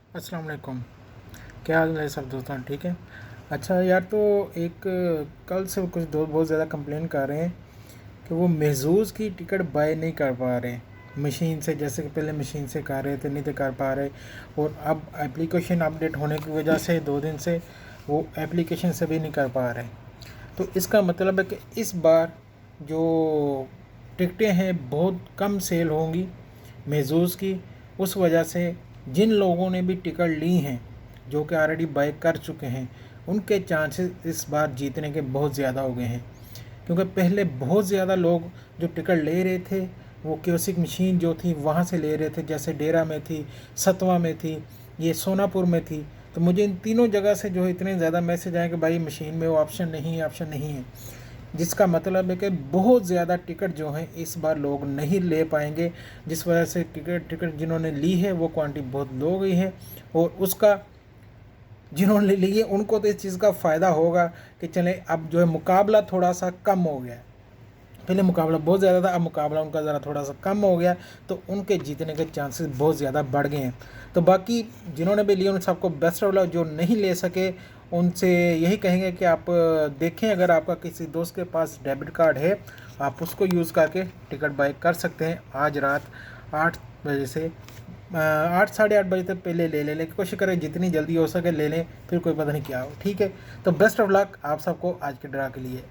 अस्सलाम वालेकुम। क्या हाल है सब दोस्तों, ठीक है। अच्छा यार, तो एक कल से कुछ दोस्त बहुत ज़्यादा कंप्लेन कर रहे हैं कि वो महजूज़ की टिकट बाय नहीं कर पा रहे मशीन से। जैसे कि पहले मशीन से कर रहे थे, नहीं थे कर पा रहे, और अब एप्लीकेशन अपडेट होने की वजह से 2 दिन से वो एप्लीकेशन से भी नहीं कर पा रहे। तो इसका मतलब है कि इस बार जो टिकटें हैं बहुत कम सेल होंगी महजूज़ की। उस वजह से जिन लोगों ने भी टिकट ली हैं, जो कि ऑलरेडी बाय कर चुके हैं, उनके चांसेस इस बार जीतने के बहुत ज़्यादा हो गए हैं। क्योंकि पहले बहुत ज़्यादा लोग जो टिकट ले रहे थे वो कियोस्क मशीन जो थी वहाँ से ले रहे थे। जैसे डेरा में थी, सतवा में थी, ये सोनापुर में थी। तो मुझे इन तीनों जगह से जो इतने ज़्यादा मैसेज आए कि भाई मशीन में वो ऑप्शन नहीं है, ऑप्शन नहीं है। जिसका मतलब है कि बहुत ज़्यादा टिकट जो हैं इस बार लोग नहीं ले पाएंगे, जिस वजह से टिकट जिन्होंने ली है वो क्वांटिटी बहुत लो गई है। और उसका जिन्होंने ली है उनको तो इस चीज़ का फ़ायदा होगा कि चलें अब जो है मुकाबला थोड़ा सा कम हो गया है। पहले मुकाबला बहुत ज़्यादा था, अब मुकाबला उनका ज़रा थोड़ा सा कम हो गया, तो उनके जीतने के चांसेस बहुत ज़्यादा बढ़ गए हैं। तो बाकी जिन्होंने भी लिए उन सबको बेस्ट ऑफ लक। जो नहीं ले सके उनसे यही कहेंगे कि आप देखें, अगर आपका किसी दोस्त के पास डेबिट कार्ड है आप उसको यूज़ करके टिकट बाय कर सकते हैं। आज रात 8 बजे से 8 साढ़े 8 बजे तक पहले ले लें, कोशिश करें जितनी जल्दी हो सके ले लें, फिर कोई पता नहीं क्या हो। ठीक है, तो बेस्ट ऑफ लक आप सबको आज के ड्रा के लिए।